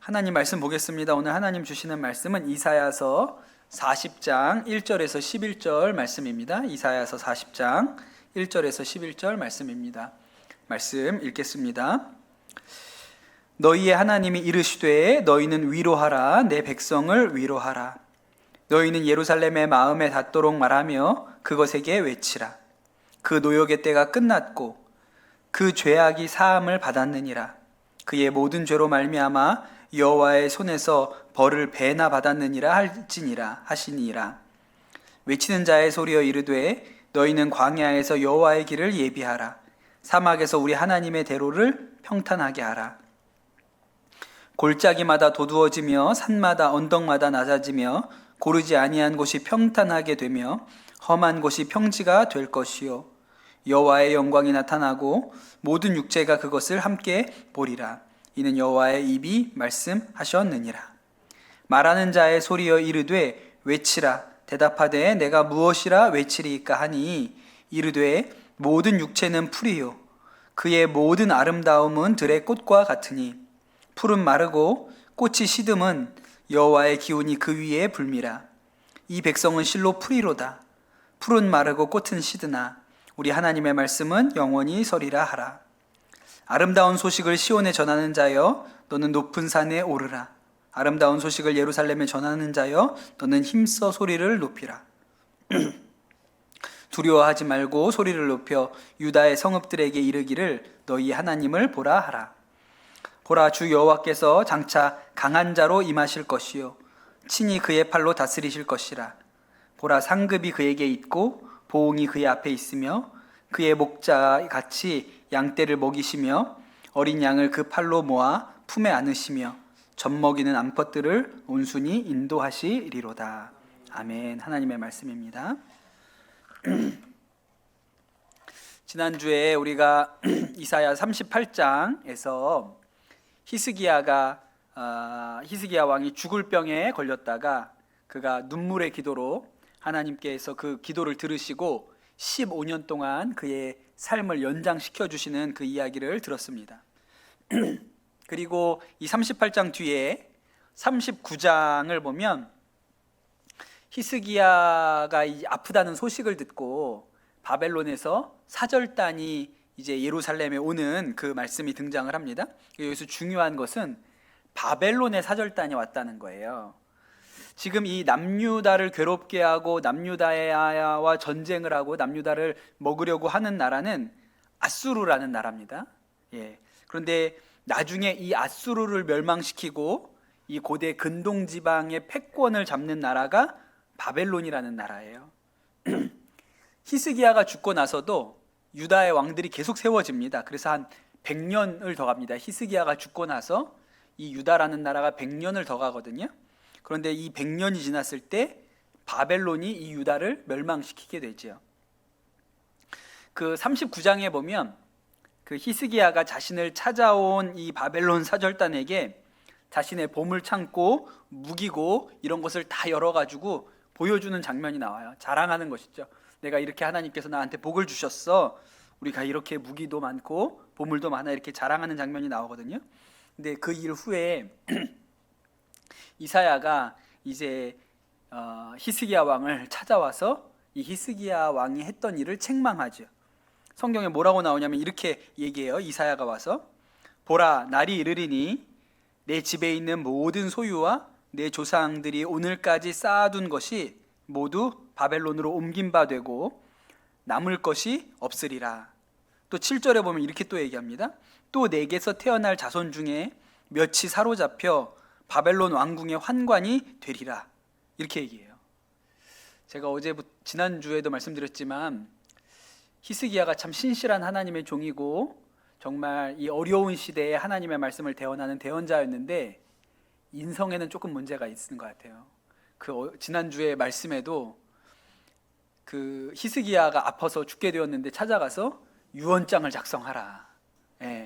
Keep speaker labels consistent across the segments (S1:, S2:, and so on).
S1: 하나님 말씀 보겠습니다. 오늘 하나님 주시는 말씀은 이사야서 40장 1절에서 11절 말씀입니다. 이사야서 40장 1절에서 11절 말씀입니다. 말씀 읽겠습니다. 너희의 하나님이 이르시되 너희는 위로하라. 내 백성을 위로하라. 너희는 예루살렘의 마음에 닿도록 말하며 그것에게 외치라. 그 노역의 때가 끝났고 그 죄악이 사함을 받았느니라. 그의 모든 죄로 말미암아 여호와의 손에서 벌을 배나 받았느니라 할지니라 하시니라. 외치는 자의 소리여 이르되 너희는 광야에서 여호와의 길을 예비하라. 사막에서 우리 하나님의 대로를 평탄하게 하라. 골짜기마다 도두어지며 산마다 언덕마다 낮아지며 고르지 아니한 곳이 평탄하게 되며 험한 곳이 평지가 될 것이요 여호와의 영광이 나타나고 모든 육체가 그것을 함께 보리라. 이는 여호와의 입이 말씀하셨느니라. 말하는 자의 소리여 이르되 외치라. 대답하되 내가 무엇이라 외치리이까 하니 이르되 모든 육체는 풀이요 그의 모든 아름다움은 들의 꽃과 같으니 풀은 마르고 꽃이 시듬은 여호와의 기운이 그 위에 불미라. 이 백성은 실로 풀이로다. 풀은 마르고 꽃은 시드나 우리 하나님의 말씀은 영원히 서리라 하라. 아름다운 소식을 시온에 전하는 자여 너는 높은 산에 오르라. 아름다운 소식을 예루살렘에 전하는 자여 너는 힘써 소리를 높이라. 두려워하지 말고 소리를 높여 유다의 성읍들에게 이르기를 너희 하나님을 보라 하라. 보라, 주 여호와께서 장차 강한 자로 임하실 것이요 친히 그의 팔로 다스리실 것이라. 보라, 상급이 그에게 있고 보응이 그의 앞에 있으며 그의 목자 같이 양떼를 먹이시며 어린 양을 그 팔로 모아 품에 안으시며 젖 먹이는 암컷들을 온순히 인도하시리로다. 아멘. 하나님의 말씀입니다. 지난주에 우리가 이사야 38장에서 히스기야 왕이 죽을 병에 걸렸다가 그가 눈물의 기도로 하나님께서 그 기도를 들으시고 15년 동안 그의 삶을 연장시켜 주시는 그 이야기를 들었습니다. 그리고 이 38장 뒤에 39장을 보면 히스기야가 아프다는 소식을 듣고 바벨론에서 사절단이 이제 예루살렘에 오는 그 말씀이 등장을 합니다. 여기서 중요한 것은 바벨론의 사절단이 왔다는 거예요. 지금 이 남유다를 괴롭게 하고 남유다와 전쟁을 하고 남유다를 먹으려고 하는 나라는 아수르라는 나라입니다. 그런데 나중에 이 아수르를 멸망시키고 이 고대 근동 지방의 패권을 잡는 나라가 바벨론이라는 나라예요. 히스기야가 죽고 나서도 유다의 왕들이 계속 세워집니다. 그래서 한 100년을 더 갑니다. 히스기야가 죽고 나서 이 유다라는 나라가 100년을 더 가거든요. 그런데 이 100년이 지났을 때 바벨론이 이 유다를 멸망시키게 되죠. 그 39장에 보면 그 히스기야가 자신을 찾아온 이 바벨론 사절단에게 자신의 보물창고, 무기고 이런 것을 다 열어가지고 보여주는 장면이 나와요. 자랑하는 것이죠. 내가 이렇게 하나님께서 나한테 복을 주셨어. 우리가 이렇게 무기도 많고 보물도 많아 이렇게 자랑하는 장면이 나오거든요. 근데 그 일 후에 이사야가 이제 히스기야 왕을 찾아와서 이 히스기야 왕이 했던 일을 책망하죠. 성경에 뭐라고 나오냐면 이렇게 얘기해요. 이사야가 와서 보라, 날이 이르리니 내 집에 있는 모든 소유와 내 조상들이 오늘까지 쌓아둔 것이 모두 바벨론으로 옮긴 바 되고 남을 것이 없으리라. 또 7절에 보면 이렇게 또 얘기합니다. 또 내게서 태어날 자손 중에 몇이 사로잡혀 바벨론 왕궁의 환관이 되리라. 이렇게 얘기해요. 제가 지난주에도 말씀드렸지만 히스기야가 참 신실한 하나님의 종이고 정말 이 어려운 시대에 하나님의 말씀을 대언하는 대언자였는데 인성에는 조금 문제가 있는 것 같아요. 지난주에 말씀에도 그 히스기야가 아파서 죽게 되었는데 찾아가서 유언장을 작성하라.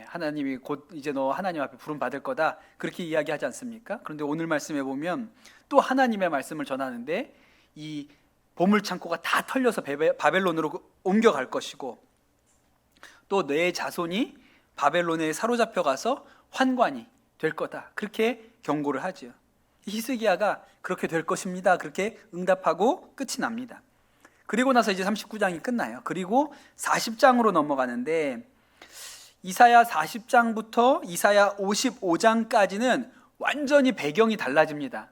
S1: 하나님이 곧 이제 너 하나님 앞에 부름 받을 거다 그렇게 이야기하지 않습니까? 그런데 오늘 말씀에 보면 또 하나님의 말씀을 전하는데 이 보물창고가 다 털려서 바벨론으로 옮겨갈 것이고 또 내 자손이 바벨론에 사로잡혀 가서 환관이 될 거다. 그렇게 경고를 하죠. 히스기야가 그렇게 될 것입니다. 그렇게 응답하고 끝이 납니다. 그리고 나서 이제 39장이 끝나요. 그리고 40장으로 넘어가는데 이사야 40장부터 이사야 55장까지는 완전히 배경이 달라집니다.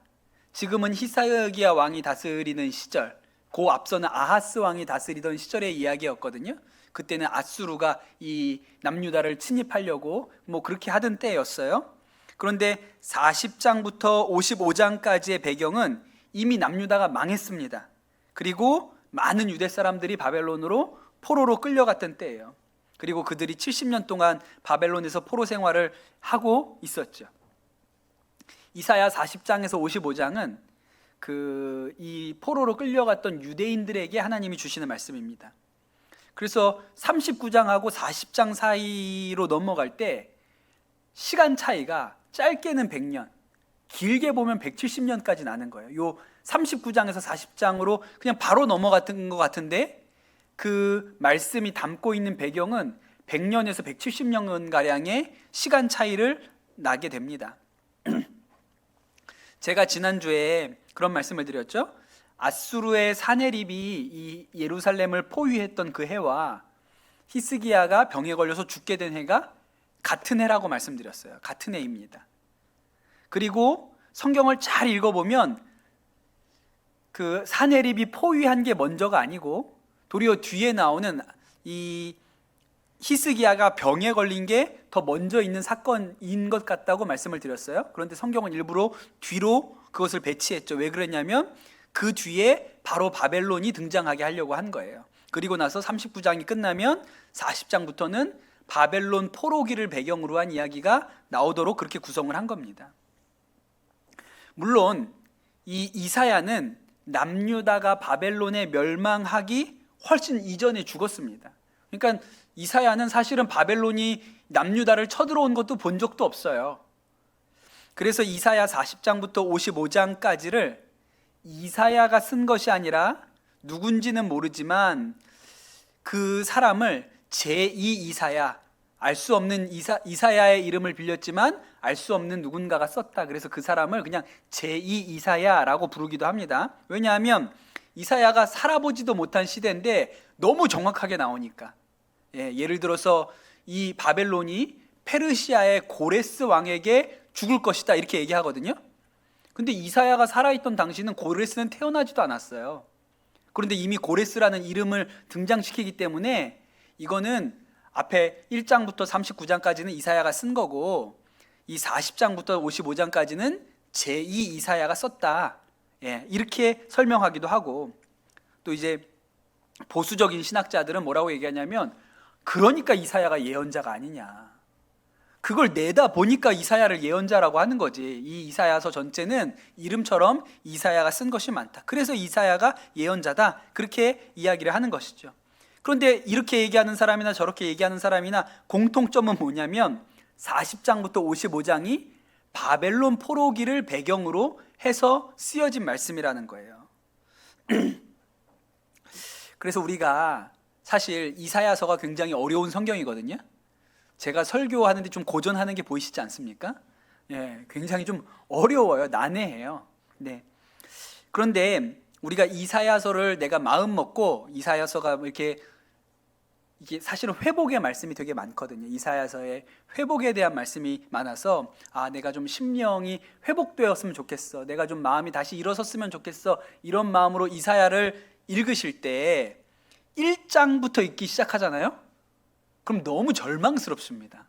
S1: 지금은 히스기야 왕이 다스리는 시절, 그 앞서는 아하스 왕이 다스리던 시절의 이야기였거든요. 그때는 아수르가 이 남유다를 침입하려고 그렇게 하던 때였어요. 그런데 40장부터 55장까지의 배경은 이미 남유다가 망했습니다. 그리고 많은 유대 사람들이 바벨론으로 포로로 끌려갔던 때예요. 그리고 그들이 70년 동안 바벨론에서 포로 생활을 하고 있었죠. 이사야 40장에서 55장은 이 포로로 끌려갔던 유대인들에게 하나님이 주시는 말씀입니다. 그래서 39장하고 40장 사이로 넘어갈 때 시간 차이가 짧게는 100년, 길게 보면 170년까지 나는 거예요. 요 39장에서 40장으로 그냥 바로 넘어갔던 것 같은데 그 말씀이 담고 있는 배경은 100년에서 170년 가량의 시간 차이를 나게 됩니다. 제가 지난주에 그런 말씀을 드렸죠. 아수르의 사네립이 이 예루살렘을 포위했던 그 해와 히스기야가 병에 걸려서 죽게 된 해가 같은 해라고 말씀드렸어요. 같은 해입니다. 그리고 성경을 잘 읽어보면 그 사네립이 포위한 게 먼저가 아니고 도리어 뒤에 나오는 이 히스기야가 병에 걸린 게 더 먼저 있는 사건인 것 같다고 말씀을 드렸어요. 그런데 성경은 일부러 뒤로 그것을 배치했죠. 왜 그랬냐면 그 뒤에 바로 바벨론이 등장하게 하려고 한 거예요. 그리고 나서 39장이 끝나면 40장부터는 바벨론 포로기를 배경으로 한 이야기가 나오도록 그렇게 구성을 한 겁니다. 물론 이 이사야는 남유다가 바벨론에 멸망하기 훨씬 이전에 죽었습니다. 그러니까 이사야는 사실은 바벨론이 남유다를 쳐들어온 것도 본 적도 없어요. 그래서 이사야 40장부터 55장까지를 이사야가 쓴 것이 아니라 누군지는 모르지만 그 사람을 제2 이사야, 알 수 없는 이사야의 이름을 빌렸지만 알 수 없는 누군가가 썼다. 그래서 그 사람을 그냥 제2 이사야라고 부르기도 합니다. 왜냐하면 이사야가 살아보지도 못한 시대인데 너무 정확하게 나오니까. 예를 들어서 이 바벨론이 페르시아의 고레스 왕에게 죽을 것이다 이렇게 얘기하거든요. 근데 이사야가 살아있던 당시는 고레스는 태어나지도 않았어요. 그런데 이미 고레스라는 이름을 등장시키기 때문에 이거는 앞에 1장부터 39장까지는 이사야가 쓴 거고 이 40장부터 55장까지는 제2 이사야가 썼다. 이렇게 설명하기도 하고 또 이제 보수적인 신학자들은 뭐라고 얘기하냐면 그러니까 이사야가 예언자가 아니냐. 그걸 내다 보니까 이사야를 예언자라고 하는 거지. 이 이사야서 전체는 이름처럼 이사야가 쓴 것이 많다. 그래서 이사야가 예언자다. 그렇게 이야기를 하는 것이죠. 그런데 이렇게 얘기하는 사람이나 저렇게 얘기하는 사람이나 공통점은 뭐냐면 40장부터 55장이 바벨론 포로기를 배경으로 해서 쓰여진 말씀이라는 거예요. 그래서 우리가 사실 이사야서가 굉장히 어려운 성경이거든요. 제가 설교하는데 좀 고전하는 게 보이시지 않습니까? 굉장히 좀 어려워요. 난해해요. 그런데 우리가 이사야서를 내가 마음 먹고 이사야서가 이게 사실은 회복의 말씀이 되게 많거든요. 이사야서에 회복에 대한 말씀이 많아서 내가 좀 심령이 회복되었으면 좋겠어. 내가 좀 마음이 다시 일어섰으면 좋겠어. 이런 마음으로 이사야를 읽으실 때 1장부터 읽기 시작하잖아요. 그럼 너무 절망스럽습니다.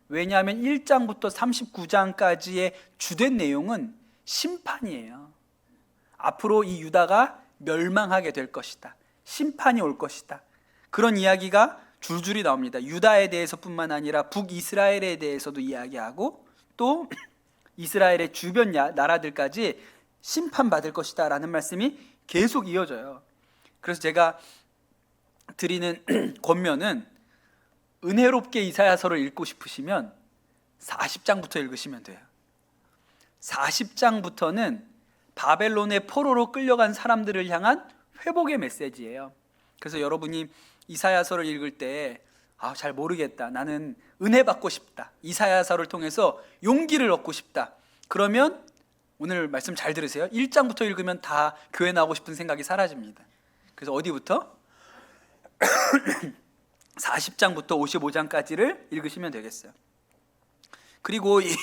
S1: 왜냐하면 1장부터 39장까지의 주된 내용은 심판이에요. 앞으로 이 유다가 멸망하게 될 것이다. 심판이 올 것이다. 그런 이야기가 줄줄이 나옵니다. 유다에 대해서뿐만 아니라 북이스라엘에 대해서도 이야기하고 또 이스라엘의 주변 나라들까지 심판받을 것이다 라는 말씀이 계속 이어져요. 그래서 제가 드리는 권면은 은혜롭게 이사야서를 읽고 싶으시면 40장부터 읽으시면 돼요. 40장부터는 바벨론의 포로로 끌려간 사람들을 향한 회복의 메시지예요. 그래서 여러분이 이사야서를 읽을 때 잘 모르겠다. 나는 은혜 받고 싶다. 이사야서를 통해서 용기를 얻고 싶다. 그러면 오늘 말씀 잘 들으세요. 1장부터 읽으면 다 교회 나오고 싶은 생각이 사라집니다. 그래서 어디부터? 40장부터 55장까지를 읽으시면 되겠어요. 그리고 이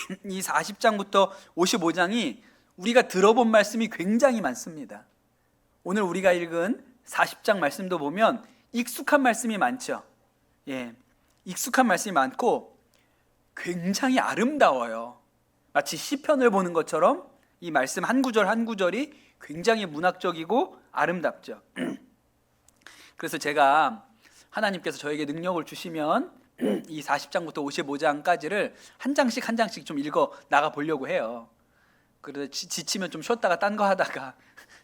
S1: 40장부터 55장이 우리가 들어본 말씀이 굉장히 많습니다. 오늘 우리가 읽은 40장 말씀도 보면 익숙한 말씀이 많죠. 익숙한 말씀이 많고 굉장히 아름다워요. 마치 시편을 보는 것처럼 이 말씀 한 구절 한 구절이 굉장히 문학적이고 아름답죠. 그래서 제가 하나님께서 저에게 능력을 주시면 이 40장부터 55장까지를 한 장씩 한 장씩 좀 읽어 나가 보려고 해요. 그래서 지치면 좀 쉬었다가 딴 거 하다가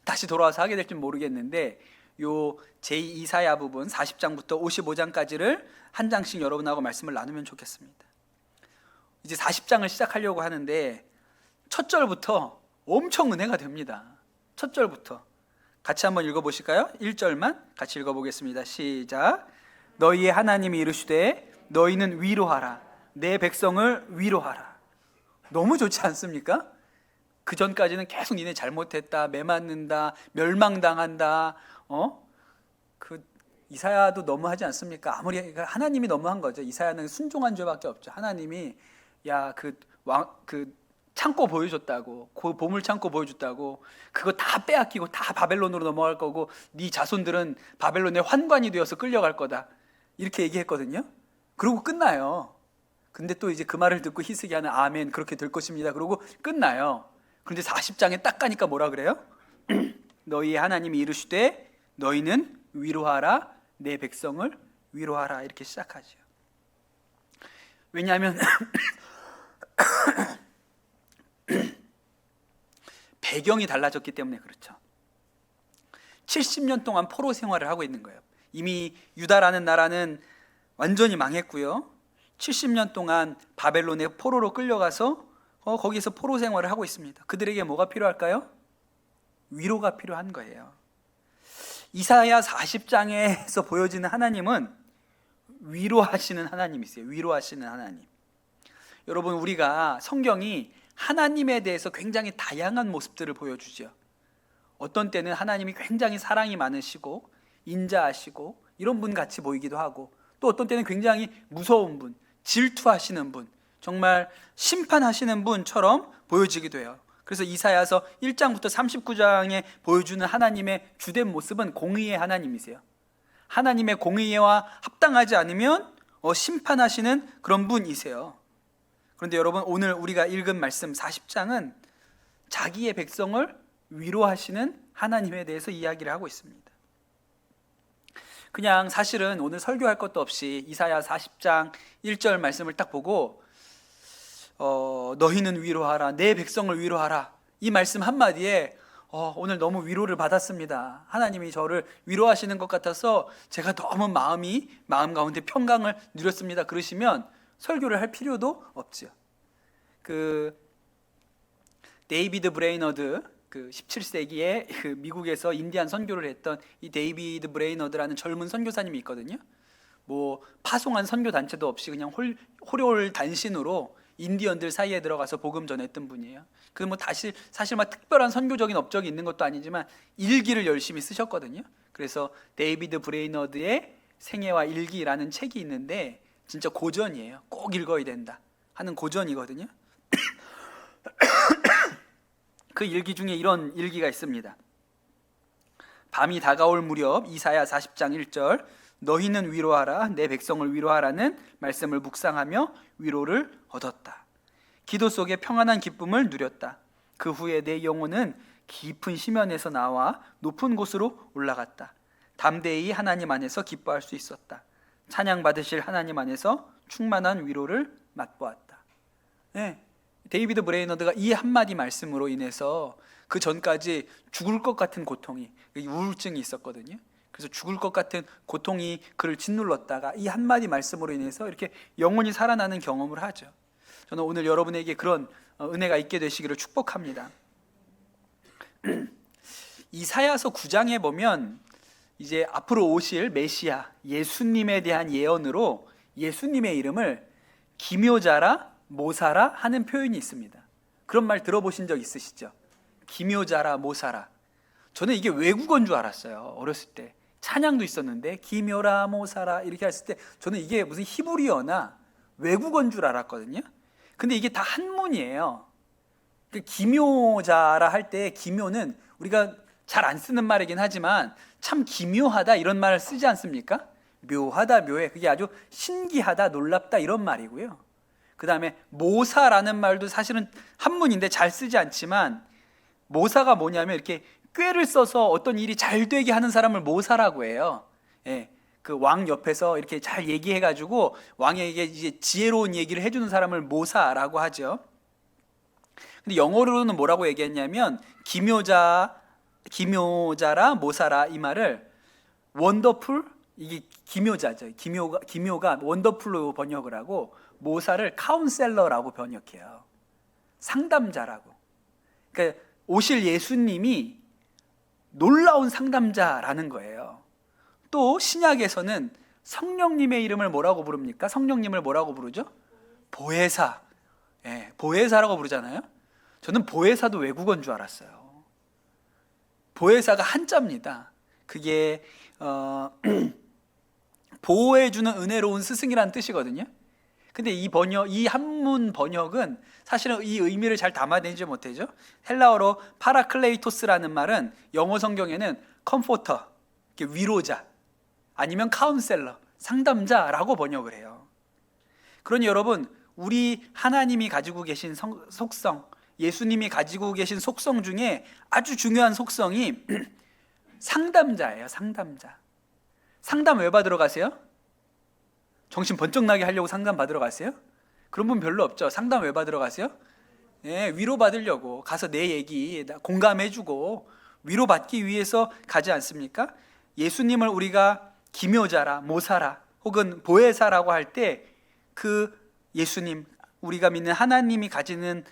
S1: 다시 돌아와서 하게 될지 모르겠는데 요 제2이사야 부분 40장부터 55장까지를 한 장씩 여러분하고 말씀을 나누면 좋겠습니다. 이제 40장을 시작하려고 하는데 첫 절부터 엄청 은혜가 됩니다. 첫 절부터 같이 한번 읽어보실까요? 1절만 같이 읽어보겠습니다. 시작. 너희의 하나님이 이르시되 너희는 위로하라. 내 백성을 위로하라. 너무 좋지 않습니까? 그 전까지는 계속 니네 잘못했다, 매맞는다, 멸망당한다. 그 이사야도 너무하지 않습니까? 아무리 하나님이 너무한 거죠. 이사야는 순종한 죄밖에 없죠. 하나님이 그 창고 보여줬다고, 그 보물 창고 보여줬다고, 그거 다 빼앗기고 다 바벨론으로 넘어갈 거고, 네 자손들은 바벨론의 환관이 되어서 끌려갈 거다. 이렇게 얘기했거든요. 그러고 끝나요. 근데 또 이제 그 말을 듣고 히스기야는 아멘 그렇게 될 것입니다. 그러고 끝나요. 그런데 40장에 딱 가니까 뭐라 그래요? 너희 하나님이 이르시되 너희는 위로하라. 내 백성을 위로하라. 이렇게 시작하죠. 왜냐하면 배경이 달라졌기 때문에 그렇죠. 70년 동안 포로 생활을 하고 있는 거예요. 이미 유다라는 나라는 완전히 망했고요. 70년 동안 바벨론의 포로로 끌려가서 거기서 포로 생활을 하고 있습니다. 그들에게 뭐가 필요할까요? 위로가 필요한 거예요. 이사야 40장에서 보여지는 하나님은 위로하시는 하나님이세요. 위로하시는 하나님. 여러분, 우리가 성경이 하나님에 대해서 굉장히 다양한 모습들을 보여주죠. 어떤 때는 하나님이 굉장히 사랑이 많으시고 인자하시고 이런 분 같이 보이기도 하고, 또 어떤 때는 굉장히 무서운 분, 질투하시는 분, 정말 심판하시는 분처럼 보여지기도 해요. 그래서 이사야서 1장부터 39장에 보여주는 하나님의 주된 모습은 공의의 하나님이세요. 하나님의 공의와 합당하지 않으면 심판하시는 그런 분이세요. 그런데 여러분, 오늘 우리가 읽은 말씀 40장은 자기의 백성을 위로하시는 하나님에 대해서 이야기를 하고 있습니다. 그냥 사실은 오늘 설교할 것도 없이 이사야 40장 1절 말씀을 딱 보고 너희는 위로하라, 내 백성을 위로하라, 이 말씀 한마디에 오늘 너무 위로를 받았습니다. 하나님이 저를 위로하시는 것 같아서 제가 너무 마음 가운데 평강을 누렸습니다. 그러시면 설교를 할 필요도 없죠. 데이비드 브레이너드, 17세기에 미국에서 인디안 선교를 했던 이 데이비드 브레이너드라는 젊은 선교사님이 있거든요. 파송한 선교 단체도 없이 그냥 호롤 단신으로 인디언들 사이에 들어가서 복음 전했던 분이에요. 사실 특별한 선교적인 업적이 있는 것도 아니지만 일기를 열심히 쓰셨거든요. 그래서 데이비드 브레이너드의 생애와 일기라는 책이 있는데 진짜 고전이에요. 꼭 읽어야 된다 하는 고전이거든요. 그 일기 중에 이런 일기가 있습니다. 밤이 다가올 무렵 이사야 40장 1절 너희는 위로하라, 내 백성을 위로하라는 말씀을 묵상하며 위로를 얻었다. 기도 속에 평안한 기쁨을 누렸다. 그 후에 내 영혼은 깊은 심연에서 나와 높은 곳으로 올라갔다. 담대히 하나님 안에서 기뻐할 수 있었다. 찬양 받으실 하나님 안에서 충만한 위로를 맛보았다. 데이비드 브레이너드가 이 한마디 말씀으로 인해서 그 전까지 죽을 것 같은 고통이, 우울증이 있었거든요. 그래서 죽을 것 같은 고통이 그를 짓눌렀다가 이 한마디 말씀으로 인해서 이렇게 영혼이 살아나는 경험을 하죠. 저는 오늘 여러분에게 그런 은혜가 있게 되시기를 축복합니다. 이사야서 9장에 보면 이제 앞으로 오실 메시아 예수님에 대한 예언으로 예수님의 이름을 기묘자라 모사라 하는 표현이 있습니다. 그런 말 들어보신 적 있으시죠? 기묘자라 모사라. 저는 이게 외국어인 줄 알았어요. 어렸을 때 찬양도 있었는데 기묘라 모사라 이렇게 했을 때 저는 이게 무슨 히브리어나 외국어인 줄 알았거든요. 근데 이게 다 한문이에요. 그 기묘자라 할 때 기묘는 우리가 잘 안 쓰는 말이긴 하지만 참 기묘하다 이런 말을 쓰지 않습니까? 묘하다, 묘해. 그게 아주 신기하다, 놀랍다 이런 말이고요. 그 다음에 모사라는 말도 사실은 한문인데 잘 쓰지 않지만 모사가 뭐냐면 이렇게 꾀를 써서 어떤 일이 잘 되게 하는 사람을 모사라고 해요. 예, 그 왕 옆에서 이렇게 잘 얘기해가지고 왕에게 이제 지혜로운 얘기를 해주는 사람을 모사라고 하죠. 근데 영어로는 뭐라고 얘기했냐면 기묘자라 모사라 이 말을 원더풀, 이게 기묘자죠. 기묘가 원더풀로 번역을 하고 모사를 카운셀러라고 번역해요. 상담자라고. 그러니까 오실 예수님이 놀라운 상담자라는 거예요. 또 신약에서는 성령님의 이름을 뭐라고 부릅니까? 성령님을 뭐라고 부르죠? 보혜사. 예, 보혜사라고 부르잖아요. 저는 보혜사도 외국어인 줄 알았어요. 보혜사가 한자입니다. 그게 보호해주는 은혜로운 스승이라는 뜻이거든요. 근데 이 한문 번역은 사실은 이 의미를 잘 담아내지 못하죠. 헬라어로 파라클레이토스라는 말은 영어 성경에는 컴포터, 위로자, 아니면 카운셀러, 상담자라고 번역을 해요. 그러니 여러분, 우리 하나님이 가지고 계신 속성, 예수님이 가지고 계신 속성 중에 아주 중요한 속성이 상담자예요. 상담자. 상담 왜 받으러 가세요? 정신 번쩍 나게 하려고 상담 받으러 가세요? 그런 분 별로 없죠. 상담 왜 받으러 가세요? 예, 위로 받으려고 가서 내 얘기 공감해주고 위로받기 위해서 가지 않습니까? 예수님을 우리가 기묘자라, 모사라 혹은 보혜사라고 할 때 그 예수님, 우리가 믿는 하나님이 가지는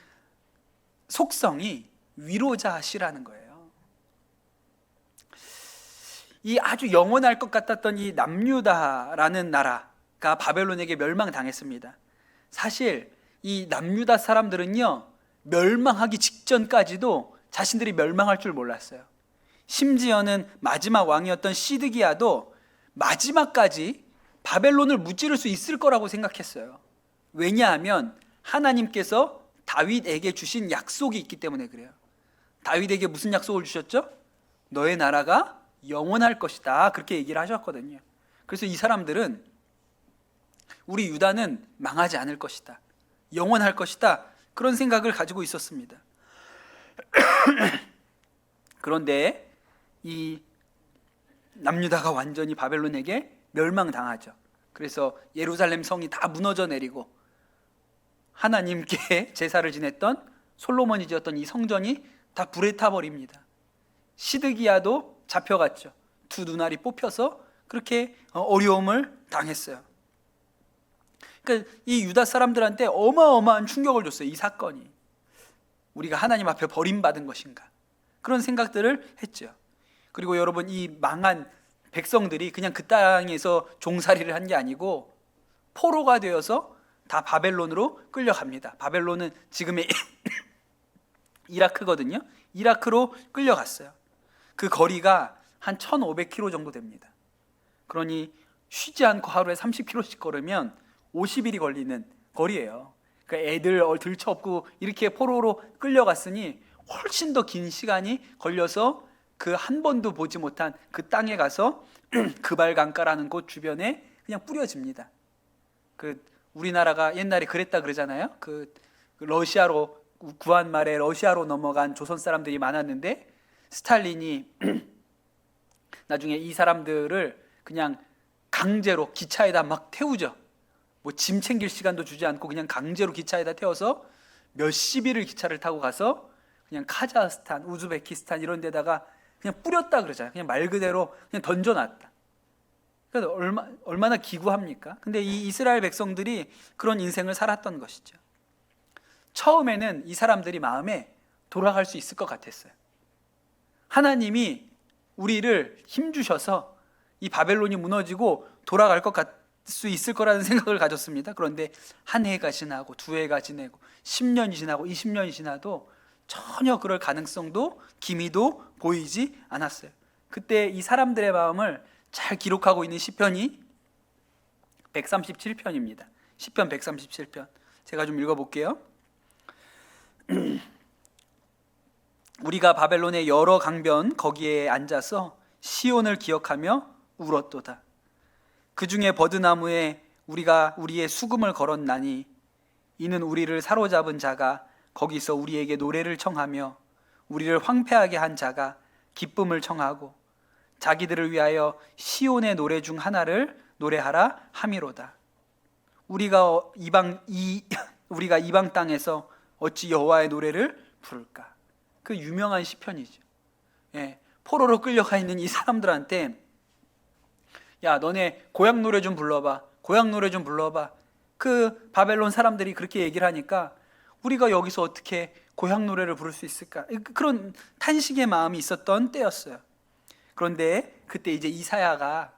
S1: 속성이 위로자시라는 거예요. 이 아주 영원할 것 같았던 이 남유다라는 나라가 바벨론에게 멸망당했습니다. 사실 이 남유다 사람들은요, 멸망하기 직전까지도 자신들이 멸망할 줄 몰랐어요. 심지어는 마지막 왕이었던 시드기야도 마지막까지 바벨론을 무찌를 수 있을 거라고 생각했어요. 왜냐하면 하나님께서 다윗에게 주신 약속이 있기 때문에 그래요. 다윗에게 무슨 약속을 주셨죠? 너의 나라가 영원할 것이다, 그렇게 얘기를 하셨거든요. 그래서 이 사람들은 우리 유다는 망하지 않을 것이다, 영원할 것이다, 그런 생각을 가지고 있었습니다. 그런데 이 남유다가 완전히 바벨론에게 멸망당하죠. 그래서 예루살렘 성이 다 무너져 내리고 하나님께 제사를 지냈던 솔로몬이 지었던 이 성전이 다 불에 타버립니다. 시드기야도 잡혀갔죠. 두 눈알이 뽑혀서 그렇게 어려움을 당했어요. 그러니까 이 유다 사람들한테 어마어마한 충격을 줬어요. 이 사건이 우리가 하나님 앞에 버림받은 것인가, 그런 생각들을 했죠. 그리고 여러분, 이 망한 백성들이 그냥 그 땅에서 종살이를 한 게 아니고 포로가 되어서 다 바벨론으로 끌려갑니다. 바벨론은 지금의 이라크거든요. 이라크로 끌려갔어요. 그 거리가 한 1500km 정도 됩니다. 그러니 쉬지 않고 하루에 30km씩 걸으면 50일이 걸리는 거리예요. 그러니까 애들 들쳐업고 이렇게 포로로 끌려갔으니 훨씬 더 긴 시간이 걸려서 그 한 번도 보지 못한 그 땅에 가서 그발강가라는 곳 주변에 그냥 뿌려집니다. 그 우리나라가 옛날에 그랬다 그러잖아요. 그 러시아로 구한 말에 러시아로 넘어간 조선 사람들이 많았는데 스탈린이 나중에 이 사람들을 그냥 강제로 기차에다 막 태우죠. 뭐 짐 챙길 시간도 주지 않고 그냥 강제로 기차에다 태워서 몇십 일을 기차를 타고 가서 그냥 카자흐스탄, 우즈베키스탄 이런 데다가 그냥 뿌렸다 그러잖아요. 그냥 말 그대로 그냥 던져놨다. 그러니까 얼마나 기구합니까? 근데 이 이스라엘 백성들이 그런 인생을 살았던 것이죠. 처음에는 이 사람들이 마음에 돌아갈 수 있을 것 같았어요. 하나님이 우리를 힘주셔서 이 바벨론이 무너지고 돌아갈 것 수 있을 거라는 생각을 가졌습니다. 그런데 한 해가 지나고 두 해가 지나고 10년이 지나고 20년이 지나도 전혀 그럴 가능성도 기미도 보이지 않았어요. 그때 이 사람들의 마음을 잘 기록하고 있는 시편이 137편입니다. 시편 137편. 제가 좀 읽어볼게요. 우리가 바벨론의 여러 강변 거기에 앉아서 시온을 기억하며 울었도다. 그 중에 버드나무에 우리가 우리의 수금을 걸었나니 이는 우리를 사로잡은 자가 거기서 우리에게 노래를 청하며 우리를 황폐하게 한 자가 기쁨을 청하고 자기들을 위하여 시온의 노래 중 하나를 노래하라 함이로다. 우리가 이방 땅에서 어찌 여호와의 노래를 부를까? 그 유명한 시편이죠. 예, 포로로 끌려가 있는 이 사람들한테 야, 너네 고향 노래 좀 불러봐. 고향 노래 좀 불러봐. 그 바벨론 사람들이 그렇게 얘기를 하니까 우리가 여기서 어떻게 고향 노래를 부를 수 있을까? 그런 탄식의 마음이 있었던 때였어요. 그런데 그때 이제 이사야가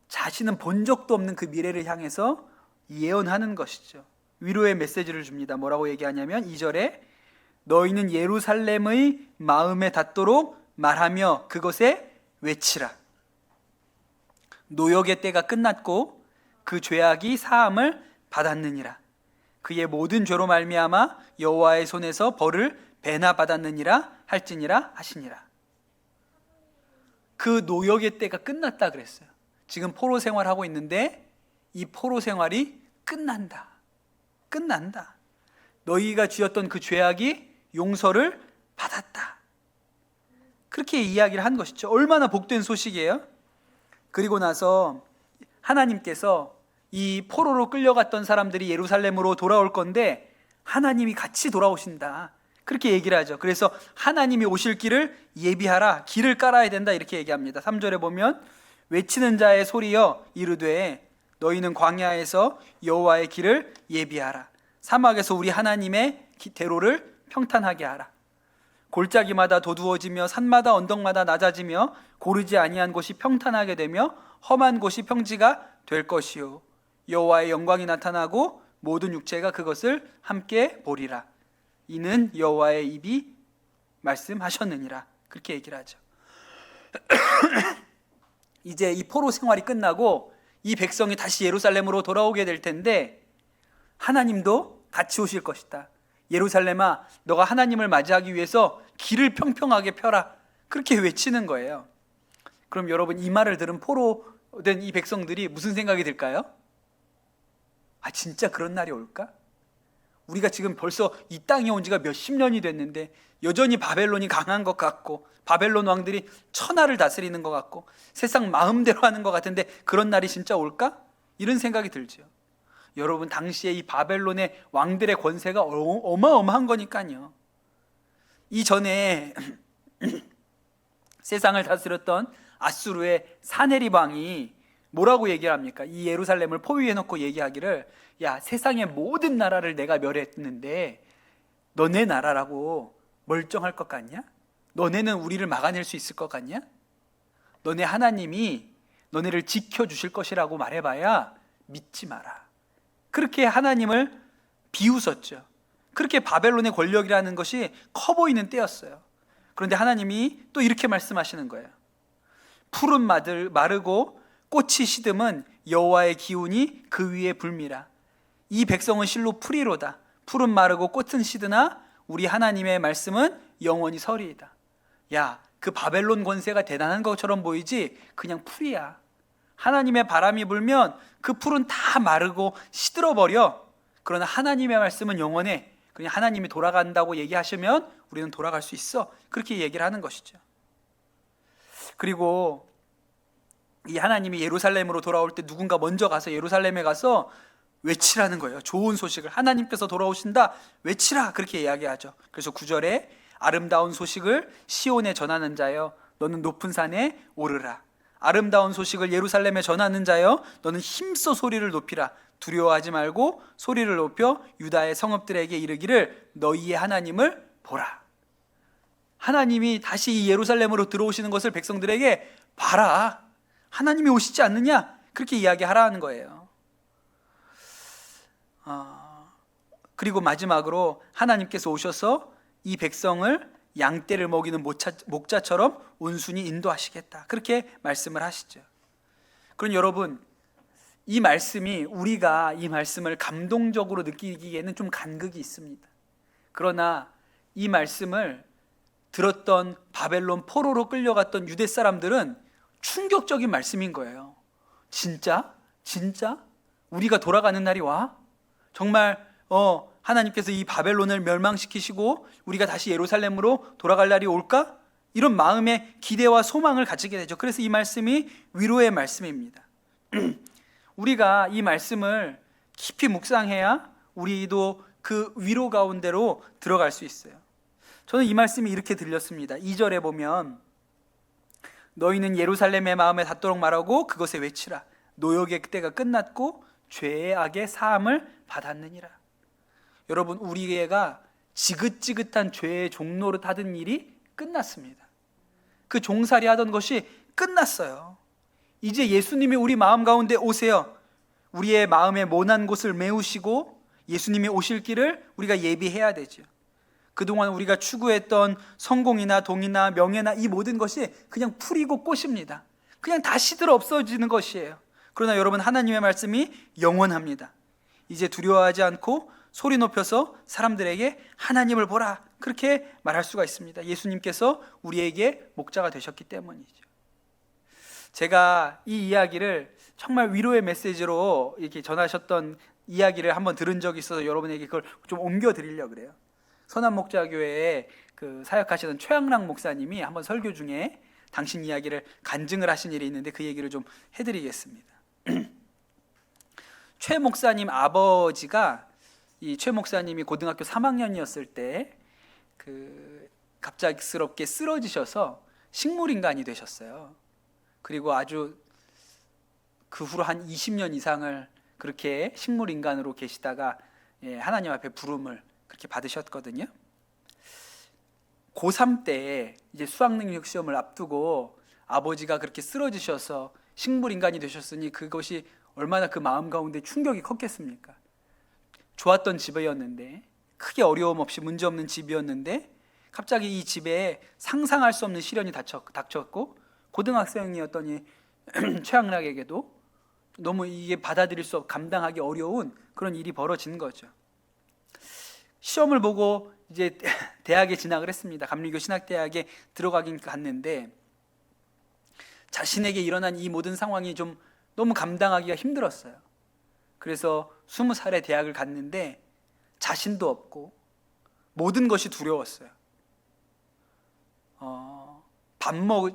S1: 자신은 본 적도 없는 그 미래를 향해서 예언하는 것이죠. 위로의 메시지를 줍니다. 뭐라고 얘기하냐면 2절에 너희는 예루살렘의 마음에 닿도록 말하며 그것에 외치라. 노역의 때가 끝났고 그 죄악이 사함을 받았느니라. 그의 모든 죄로 말미암아 여호와의 손에서 벌을 배나 받았느니라 할지니라 하시니라. 그 노역의 때가 끝났다 그랬어요. 지금 포로 생활하고 있는데 이 포로 생활이 끝난다. 끝난다. 너희가 지었던 그 죄악이 용서를 받았다. 그렇게 이야기를 한 것이죠. 얼마나 복된 소식이에요. 그리고 나서 하나님께서 이 포로로 끌려갔던 사람들이 예루살렘으로 돌아올 건데 하나님이 같이 돌아오신다. 그렇게 얘기를 하죠. 그래서 하나님이 오실 길을 예비하라. 길을 깔아야 된다. 이렇게 얘기합니다. 3절에 보면 외치는 자의 소리여 이르되 너희는 광야에서 여호와의 길을 예비하라. 사막에서 우리 하나님의 대로를 평탄하게 하라. 골짜기마다 도두어지며 산마다 언덕마다 낮아지며 고르지 아니한 곳이 평탄하게 되며 험한 곳이 평지가 될 것이요 여호와의 영광이 나타나고 모든 육체가 그것을 함께 보리라. 이는 여호와의 입이 말씀하셨느니라. 그렇게 얘기를 하죠. 이제 이 포로 생활이 끝나고 이 백성이 다시 예루살렘으로 돌아오게 될 텐데 하나님도 같이 오실 것이다. 예루살렘아, 너가 하나님을 맞이하기 위해서 길을 평평하게 펴라. 그렇게 외치는 거예요. 그럼 여러분 이 말을 들은 포로 된 이 백성들이 무슨 생각이 들까요? 아, 진짜 그런 날이 올까? 우리가 지금 벌써 이 땅에 온 지가 몇십 년이 됐는데 여전히 바벨론이 강한 것 같고 바벨론 왕들이 천하를 다스리는 것 같고 세상 마음대로 하는 것 같은데 그런 날이 진짜 올까? 이런 생각이 들죠. 여러분 당시에 이 바벨론의 왕들의 권세가 어마어마한 거니까요. 이전에 세상을 다스렸던 아수르의 사네립 왕이 뭐라고 얘기를 합니까? 이 예루살렘을 포위해놓고 얘기하기를 야, 세상의 모든 나라를 내가 멸했는데 너네 나라라고 멀쩡할 것 같냐? 너네는 우리를 막아낼 수 있을 것 같냐? 너네 하나님이 너네를 지켜주실 것이라고 말해봐야 믿지 마라. 그렇게 하나님을 비웃었죠. 그렇게 바벨론의 권력이라는 것이 커 보이는 때였어요. 그런데 하나님이 또 이렇게 말씀하시는 거예요. 푸른 마르고 꽃이 시듬은 여호와의 기운이 그 위에 불미라. 이 백성은 실로 풀이로다. 푸른 마르고 꽃은 시드나 우리 하나님의 말씀은 영원히 서리이다. 야, 그 바벨론 권세가 대단한 것처럼 보이지 그냥 풀이야. 하나님의 바람이 불면 그 풀은 다 마르고 시들어버려. 그러나 하나님의 말씀은 영원해. 그냥 하나님이 돌아간다고 얘기하시면 우리는 돌아갈 수 있어. 그렇게 얘기를 하는 것이죠. 그리고 이 하나님이 예루살렘으로 돌아올 때 누군가 먼저 가서 예루살렘에 가서 외치라는 거예요. 좋은 소식을 하나님께서 돌아오신다 외치라. 그렇게 이야기하죠. 그래서 9절에 아름다운 소식을 시온에 전하는 자여 너는 높은 산에 오르라. 아름다운 소식을 예루살렘에 전하는 자여 너는 힘써 소리를 높이라. 두려워하지 말고 소리를 높여 유다의 성읍들에게 이르기를 너희의 하나님을 보라. 하나님이 다시 이 예루살렘으로 들어오시는 것을 백성들에게 봐라. 하나님이 오시지 않느냐? 그렇게 이야기하라는 거예요. 그리고 마지막으로 하나님께서 오셔서 이 백성을 양떼를 먹이는 목자처럼 온순히 인도하시겠다, 그렇게 말씀을 하시죠. 그럼 여러분, 이 말씀이 우리가 이 말씀을 감동적으로 느끼기에는 좀 간극이 있습니다. 그러나 이 말씀을 들었던 바벨론 포로로 끌려갔던 유대 사람들은 충격적인 말씀인 거예요. 진짜? 우리가 돌아가는 날이 와? 정말 하나님께서 이 바벨론을 멸망시키시고 우리가 다시 예루살렘으로 돌아갈 날이 올까? 이런 마음의 기대와 소망을 가지게 되죠. 그래서 이 말씀이 위로의 말씀입니다. 우리가 이 말씀을 깊이 묵상해야 우리도 그 위로 가운데로 들어갈 수 있어요. 저는 이 말씀이 이렇게 들렸습니다. 2절에 보면 너희는 예루살렘의 마음에 닿도록 말하고 그것에 외치라. 노역의 때가 끝났고 죄의 악의 사함을 받았느니라. 여러분, 우리가 지긋지긋한 죄의 종노릇 하던 일이 끝났습니다. 그 종살이 하던 것이 끝났어요. 이제 예수님이 우리 마음 가운데 오세요. 우리의 마음의 모난 곳을 메우시고 예수님이 오실 길을 우리가 예비해야 되죠. 그동안 우리가 추구했던 성공이나 동이나 명예나 이 모든 것이 그냥 풀이고 꽃입니다. 그냥 다 시들어 없어지는 것이에요. 그러나 여러분, 하나님의 말씀이 영원합니다. 이제 두려워하지 않고 소리 높여서 사람들에게 하나님을 보라, 그렇게 말할 수가 있습니다. 예수님께서 우리에게 목자가 되셨기 때문이죠. 제가 이 이야기를 정말 위로의 메시지로 이렇게 전하셨던 이야기를 한번 들은 적이 있어서 여러분에게 그걸 좀 옮겨 드리려고 그래요. 선한목자교회에 그 사역하시던 최양락 목사님이 한번 설교 중에 당신 이야기를 간증을 하신 일이 있는데 그 얘기를 좀 해드리겠습니다. 최 목사님 아버지가, 이 최 목사님이 고등학교 3학년이었을 때 갑작스럽게 쓰러지셔서 식물인간이 되셨어요. 그리고 아주 그 후로 한 20년 이상을 그렇게 식물인간으로 계시다가 하나님 앞에 부름을 그렇게 받으셨거든요. 고3 때 이제 수학능력 시험을 앞두고 아버지가 그렇게 쓰러지셔서 식물인간이 되셨으니 그것이 얼마나 그 마음 가운데 충격이 컸겠습니까? 좋았던 집이었는데, 크게 어려움 없이 문제 없는 집이었는데 갑자기 이 집에 상상할 수 없는 시련이 닥쳤고 고등학생이었던 이 최양락에게도 너무 이게 받아들일 수 없고 감당하기 어려운 그런 일이 벌어진 거죠. 시험을 보고 이제 대학에 진학을 했습니다. 감리교 신학대학에 들어가긴 갔는데 자신에게 일어난 이 모든 상황이 좀 너무 감당하기가 힘들었어요. 그래서 20살에 대학을 갔는데 자신도 없고 모든 것이 두려웠어요.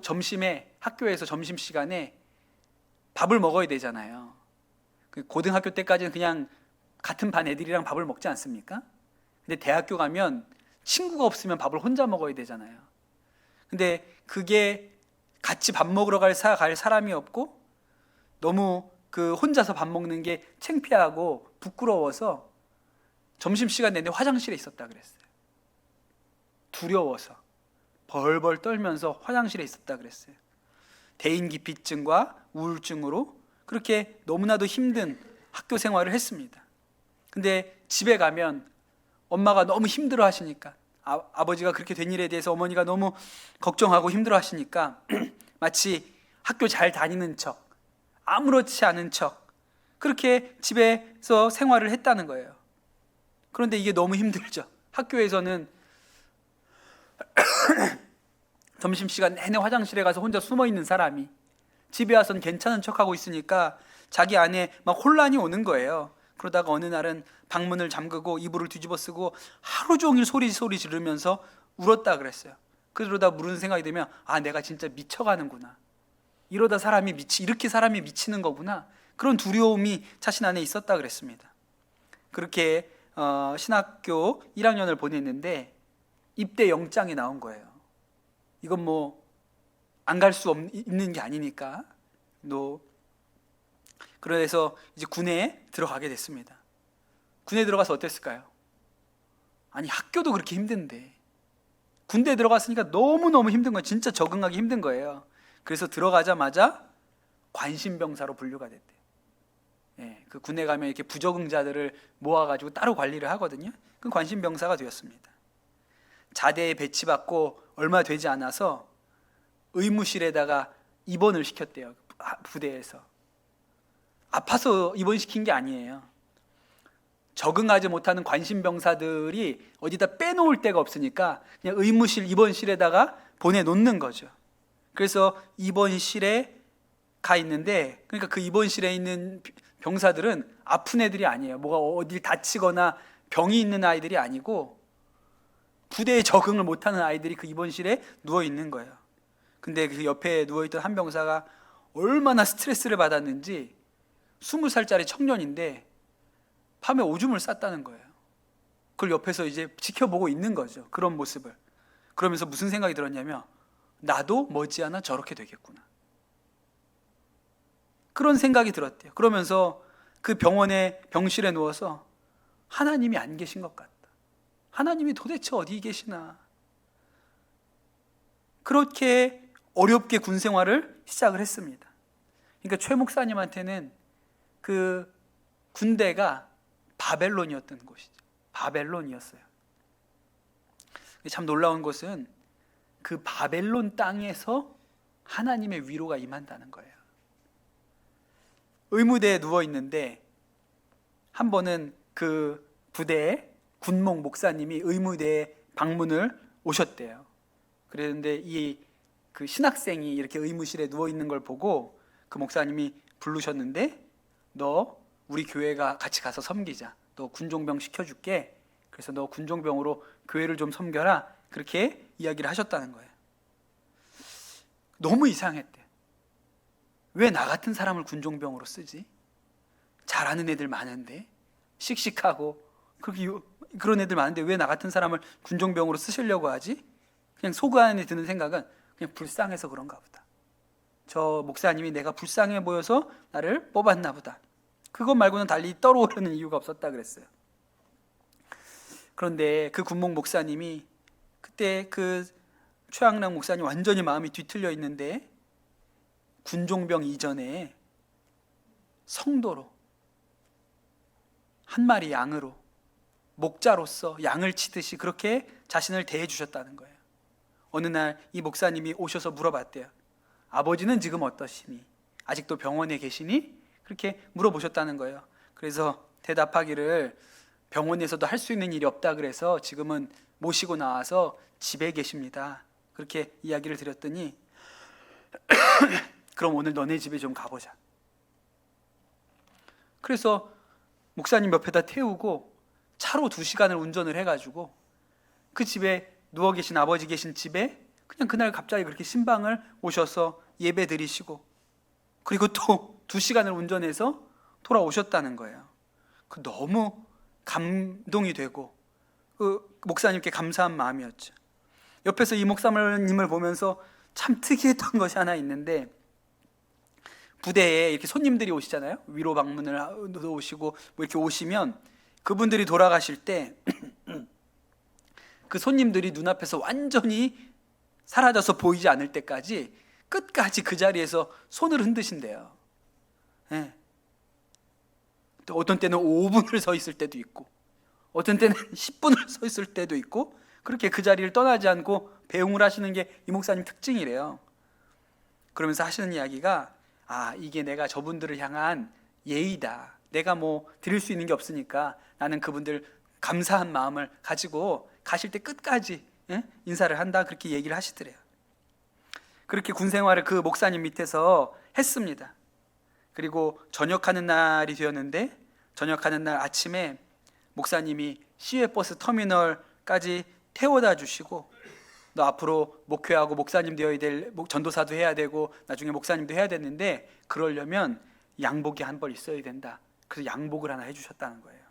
S1: 점심에 학교에서 점심시간에 밥을 먹어야 되잖아요. 고등학교 때까지는 그냥 같은 반 애들이랑 밥을 먹지 않습니까? 근데 대학교 가면 친구가 없으면 밥을 혼자 먹어야 되잖아요. 근데 그게 같이 밥 먹으러 갈 사람이 없고 너무 그 혼자서 밥 먹는 게 창피하고 부끄러워서 점심시간 내내 화장실에 있었다 그랬어요. 두려워서 벌벌 떨면서 화장실에 있었다 그랬어요. 대인기피증과 우울증으로 그렇게 너무나도 힘든 학교 생활을 했습니다. 근데 집에 가면 엄마가 너무 힘들어 하시니까, 아버지가 그렇게 된 일에 대해서 어머니가 너무 걱정하고 힘들어 하시니까 마치 학교 잘 다니는 척, 아무렇지 않은 척 그렇게 집에서 생활을 했다는 거예요. 그런데 이게 너무 힘들죠. 학교에서는 점심시간 내내 화장실에 가서 혼자 숨어있는 사람이 집에 와서는 괜찮은 척하고 있으니까 자기 안에 막 혼란이 오는 거예요. 그러다가 어느 날은 방문을 잠그고 이불을 뒤집어 쓰고 하루 종일 소리 지르면서 울었다 그랬어요. 그러다 무슨 생각이 들면, 내가 진짜 미쳐가는구나. 이러다 이렇게 사람이 미치는 거구나. 그런 두려움이 자신 안에 있었다 그랬습니다. 그렇게 신학교 1학년을 보냈는데 입대 영장이 나온 거예요. 이건 뭐 안 갈 수 있는 게 아니니까. 그래서 이제 군에 들어가게 됐습니다. 군에 들어가서 어땠을까요? 아니, 학교도 그렇게 힘든데 군대에 들어갔으니까 너무너무 힘든 거예요. 진짜 적응하기 힘든 거예요. 그래서 들어가자마자 관심병사로 분류가 됐대요. 예, 그 군에 가면 이렇게 부적응자들을 모아가지고 따로 관리를 하거든요. 그 관심병사가 되었습니다. 자대에 배치받고 얼마 되지 않아서 의무실에다가 입원을 시켰대요. 부대에서. 아파서 입원시킨 게 아니에요. 적응하지 못하는 관심병사들이 어디다 빼놓을 데가 없으니까 그냥 의무실 입원실에다가 보내놓는 거죠. 그래서 입원실에 가 있는데, 그러니까 그 입원실에 있는 병사들은 아픈 애들이 아니에요. 뭐가 어딜 다치거나 병이 있는 아이들이 아니고 부대에 적응을 못하는 아이들이 그 입원실에 누워 있는 거예요. 근데 그 옆에 누워있던 한 병사가 얼마나 스트레스를 받았는지 20살짜리 청년인데 밤에 오줌을 쌌다는 거예요. 그걸 옆에서 이제 지켜보고 있는 거죠. 그런 모습을. 그러면서 무슨 생각이 들었냐면, 나도 머지않아 저렇게 되겠구나. 그런 생각이 들었대요. 그러면서 그 병원의 병실에 누워서 하나님이 안 계신 것 같다. 하나님이 도대체 어디 계시나. 그렇게 어렵게 군 생활을 시작을 했습니다. 그러니까 최 목사님한테는 그 군대가 바벨론이었던 곳이죠. 바벨론이었어요. 참 놀라운 것은 그 바벨론 땅에서 하나님의 위로가 임한다는 거예요. 의무대에 누워 있는데 한 번은 그 부대에 군목 목사님이 의무대에 방문을 오셨대요. 그랬는데 이 그 신학생이 이렇게 의무실에 누워 있는 걸 보고 그 목사님이 부르셨는데, 너 우리 교회가 같이 가서 섬기자. 너 군종병 시켜줄게. 그래서 너 군종병으로 교회를 좀 섬겨라. 그렇게 이야기를 하셨다는 거예요. 너무 이상했대. 왜 나 같은 사람을 군종병으로 쓰지? 잘하는 애들 많은데, 씩씩하고 그런 애들 많은데 왜 나 같은 사람을 군종병으로 쓰시려고 하지? 그냥 속 안에 드는 생각은 그냥 불쌍해서 그런가 보다. 저 목사님이 내가 불쌍해 보여서 나를 뽑았나 보다. 그것 말고는 달리 떠오르는 이유가 없었다 그랬어요. 그런데 그 군목 목사님이 그때 그 최양락 목사님 완전히 마음이 뒤틀려 있는데, 군종병 이전에 성도로 한 마리 양으로 목자로서 양을 치듯이 그렇게 자신을 대해 주셨다는 거예요. 어느 날 이 목사님이 오셔서 물어봤대요. 아버지는 지금 어떠시니? 아직도 병원에 계시니? 그렇게 물어보셨다는 거예요. 그래서 대답하기를, 병원에서도 할 수 있는 일이 없다 그래서 지금은 모시고 나와서 집에 계십니다. 그렇게 이야기를 드렸더니 그럼 오늘 너네 집에 좀 가보자. 그래서 목사님 옆에다 태우고 차로 2시간을 운전을 해가지고 그 집에 누워 계신 아버지 계신 집에 그냥 그날 갑자기 그렇게 신방을 오셔서 예배 드리시고, 그리고 또 2시간을 운전해서 돌아오셨다는 거예요. 그 너무 감동이 되고 그 목사님께 감사한 마음이었죠. 옆에서 이 목사님을 보면서 참 특이했던 것이 하나 있는데, 부대에 이렇게 손님들이 오시잖아요. 위로 방문을 오시고 뭐 이렇게 오시면 그분들이 돌아가실 때 그 손님들이 눈앞에서 완전히 사라져서 보이지 않을 때까지 끝까지 그 자리에서 손을 흔드신대요. 네. 또 어떤 때는 5분을 서 있을 때도 있고, 어떤 때는 10분을 서 있을 때도 있고, 그렇게 그 자리를 떠나지 않고 배웅을 하시는 게 이 목사님 특징이래요. 그러면서 하시는 이야기가, 이게 내가 저분들을 향한 예의다. 내가 뭐 드릴 수 있는 게 없으니까 나는 그분들 감사한 마음을 가지고 가실 때 끝까지 인사를 한다. 그렇게 얘기를 하시더래요. 그렇게 군 생활을 그 목사님 밑에서 했습니다. 그리고 전역하는 날이 되었는데, 전역하는 날 아침에 목사님이 시외버스 터미널까지 태워다 주시고, 너 앞으로 목회하고 목사님 되어야 될, 전도사도 해야 되고 나중에 목사님도 해야 되는데, 그러려면 양복이 한 벌 있어야 된다. 그래서 양복을 하나 해주셨다는 거예요.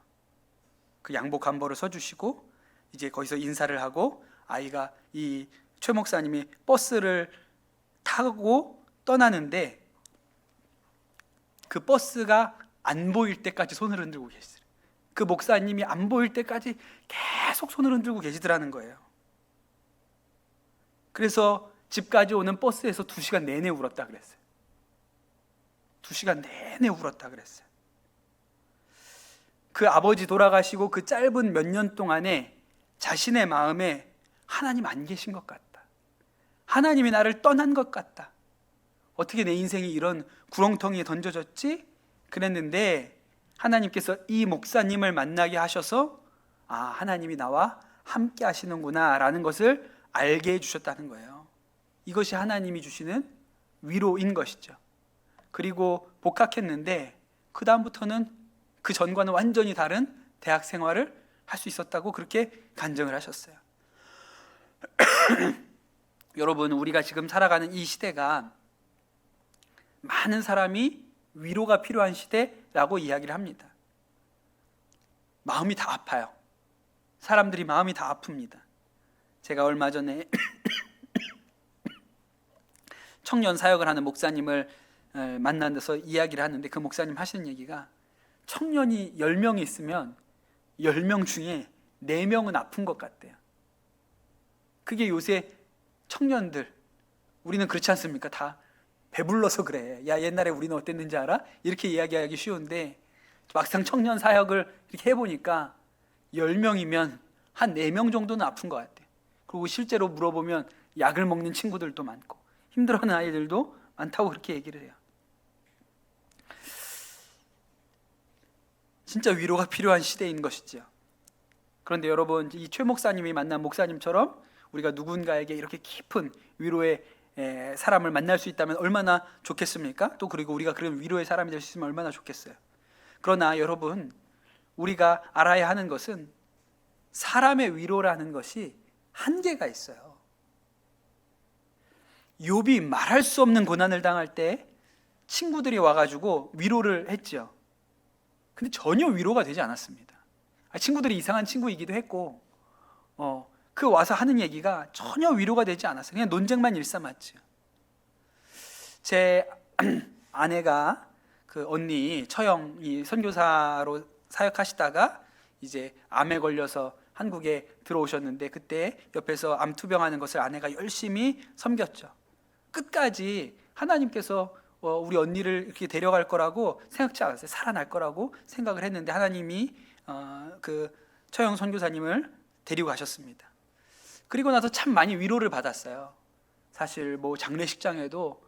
S1: 그 양복 한 벌을 써주시고 이제 거기서 인사를 하고, 아이가 이 최 목사님이 버스를 타고 떠나는데 그 버스가 안 보일 때까지 손을 흔들고 계시더래요. 그 목사님이 안 보일 때까지 계속 손을 흔들고 계시더라는 거예요. 그래서 집까지 오는 버스에서 2시간 내내 울었다 그랬어요. 2시간 내내 울었다 그랬어요. 그 아버지 돌아가시고 그 짧은 몇 년 동안에 자신의 마음에 하나님 안 계신 것 같다, 하나님이 나를 떠난 것 같다, 어떻게 내 인생이 이런 구렁텅이에 던져졌지? 그랬는데 하나님께서 이 목사님을 만나게 하셔서 하나님이 나와 함께 하시는구나 라는 것을 알게 해주셨다는 거예요. 이것이 하나님이 주시는 위로인 것이죠. 그리고 복학했는데 그 다음부터는 그 전과는 완전히 다른 대학 생활을 할 수 있었다고 그렇게 간증을 하셨어요. 여러분, 우리가 지금 살아가는 이 시대가 많은 사람이 위로가 필요한 시대라고 이야기를 합니다. 마음이 다 아파요. 사람들이 마음이 다 아픕니다. 제가 얼마 전에 청년 사역을 하는 목사님을 만난 데서 이야기를 하는데, 그 목사님 하시는 얘기가 청년이 10명이 있으면 10명 중에 4명은 아픈 것 같대요. 그게 요새 청년들, 우리는 그렇지 않습니까? 다 배불러서 그래. 야, 옛날에 우리는 어땠는지 알아? 이렇게 이야기하기 쉬운데 막상 청년 사역을 이렇게 해보니까 10명이면 한 4명 정도는 아픈 것 같아요. 그리고 실제로 물어보면 약을 먹는 친구들도 많고 힘들어하는 아이들도 많다고 그렇게 얘기를 해요. 진짜 위로가 필요한 시대인 것이죠. 그런데 여러분, 이 최 목사님이 만난 목사님처럼 우리가 누군가에게 이렇게 깊은 위로의 사람을 만날 수 있다면 얼마나 좋겠습니까? 또 그리고 우리가 그런 위로의 사람이 될 수 있으면 얼마나 좋겠어요. 그러나 여러분, 우리가 알아야 하는 것은 사람의 위로라는 것이 한계가 있어요. 욥이 말할 수 없는 고난을 당할 때 친구들이 와가지고 위로를 했죠. 근데 전혀 위로가 되지 않았습니다. 친구들이 이상한 친구이기도 했고 그 와서 하는 얘기가 전혀 위로가 되지 않았어요. 그냥 논쟁만 일삼았죠. 제 아내가 그 언니 처영이 선교사로 사역하시다가 이제 암에 걸려서 한국에 들어오셨는데, 그때 옆에서 암 투병하는 것을 아내가 열심히 섬겼죠. 끝까지 하나님께서 우리 언니를 이렇게 데려갈 거라고 생각지 않았어요. 살아날 거라고 생각을 했는데 하나님이 그 처영 선교사님을 데리고 가셨습니다. 그리고 나서 참 많이 위로를 받았어요. 사실 뭐 장례식장에도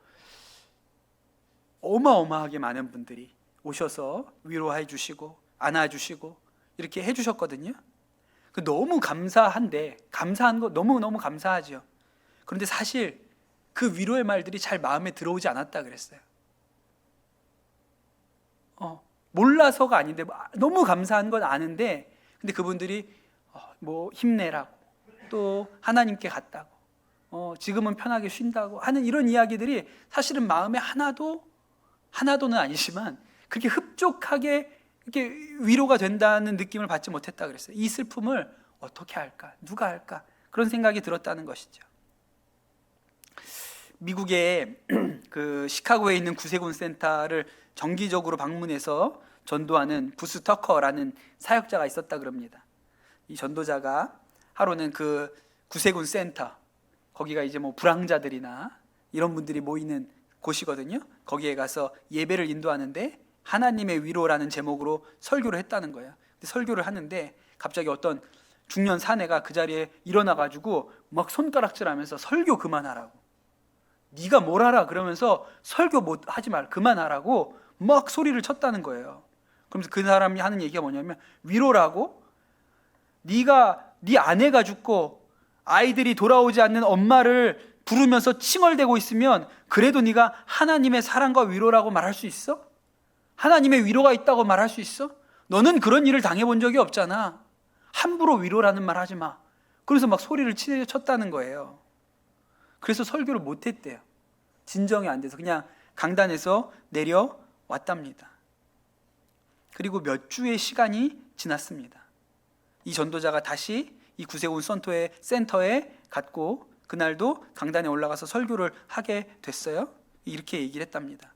S1: 어마어마하게 많은 분들이 오셔서 위로해 주시고 안아주시고 이렇게 해주셨거든요. 너무 감사한데, 감사한 거 너무너무 감사하죠. 그런데 사실 그 위로의 말들이 잘 마음에 들어오지 않았다 그랬어요. 몰라서가 아닌데 너무 감사한 건 아는데, 근데 그분들이 뭐 힘내라고, 또 하나님께 갔다고, 지금은 편하게 쉰다고 하는 이런 이야기들이 사실은 마음에 하나도는 아니지만 그렇게 흡족하게 이렇게 위로가 된다는 느낌을 받지 못했다 그랬어요. 이 슬픔을 어떻게 할까? 누가 할까? 그런 생각이 들었다는 것이죠. 미국의 그 시카고에 있는 구세군 센터를 정기적으로 방문해서 전도하는 부스 터커라는 사역자가 있었다 그럽니다. 이 전도자가 하루는 그 구세군 센터, 거기가 이제 뭐 불황자들이나 이런 분들이 모이는 곳이거든요. 거기에 가서 예배를 인도하는데 하나님의 위로라는 제목으로 설교를 했다는 거예요. 근데 설교를 하는데 갑자기 어떤 중년 사내가 그 자리에 일어나가지고 막 손가락질하면서 설교 그만하라고, 네가 뭘 알아? 그러면서 설교 못 하지 말, 그만하라고 막 소리를 쳤다는 거예요. 그러면서 그 사람이 하는 얘기가 뭐냐면, 위로라고? 네가 네 아내가 죽고 아이들이 돌아오지 않는 엄마를 부르면서 칭얼대고 있으면 그래도 네가 하나님의 사랑과 위로라고 말할 수 있어? 하나님의 위로가 있다고 말할 수 있어? 너는 그런 일을 당해본 적이 없잖아. 함부로 위로라는 말 하지 마. 그래서 막 소리를 쳤다는 거예요. 그래서 설교를 못했대요. 진정이 안 돼서 그냥 강단에서 내려왔답니다. 그리고 몇 주의 시간이 지났습니다. 이 전도자가 다시 이 구세군 센터에 갔고 그날도 강단에 올라가서 설교를 하게 됐어요. 이렇게 얘기를 했답니다.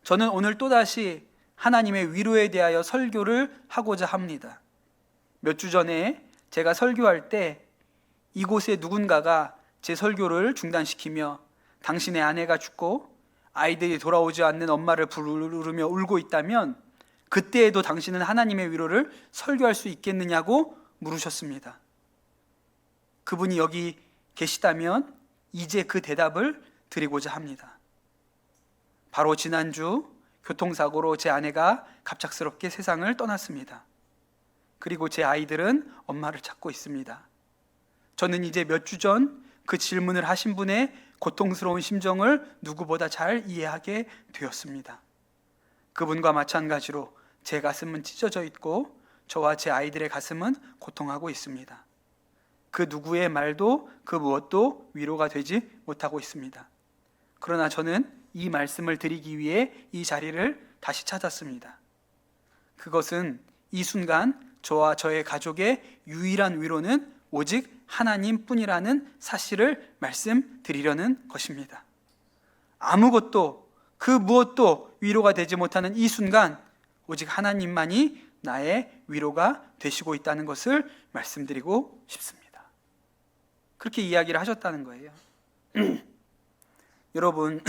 S1: 저는 오늘 또다시 하나님의 위로에 대하여 설교를 하고자 합니다. 몇 주 전에 제가 설교할 때 이곳에 누군가가 제 설교를 중단시키며 당신의 아내가 죽고 아이들이 돌아오지 않는 엄마를 부르며 울고 있다면 그때에도 당신은 하나님의 위로를 설교할 수 있겠느냐고 물으셨습니다. 그분이 여기 계시다면 이제 그 대답을 드리고자 합니다. 바로 지난주 교통사고로 제 아내가 갑작스럽게 세상을 떠났습니다. 그리고 제 아이들은 엄마를 찾고 있습니다. 저는 이제 몇 주 전 그 질문을 하신 분의 고통스러운 심정을 누구보다 잘 이해하게 되었습니다. 그분과 마찬가지로 제 가슴은 찢어져 있고 저와 제 아이들의 가슴은 고통하고 있습니다. 그 누구의 말도 그 무엇도 위로가 되지 못하고 있습니다. 그러나 저는 이 말씀을 드리기 위해 이 자리를 다시 찾았습니다. 그것은 이 순간 저와 저의 가족의 유일한 위로는 오직 하나님뿐이라는 사실을 말씀드리려는 것입니다. 아무것도 그 무엇도 위로가 되지 못하는 이 순간 오직 하나님만이 나의 위로가 되시고 있다는 것을 말씀드리고 싶습니다. 그렇게 이야기를 하셨다는 거예요. 여러분,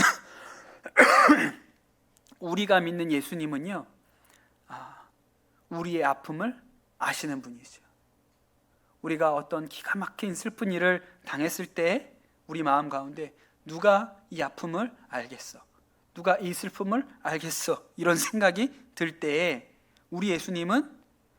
S1: 우리가 믿는 예수님은요, 우리의 아픔을 아시는 분이죠. 우리가 어떤 기가 막힌 슬픈 일을 당했을 때 우리 마음 가운데 누가 이 아픔을 알겠어? 누가 이 슬픔을 알겠어? 이런 생각이 들 때에 우리 예수님은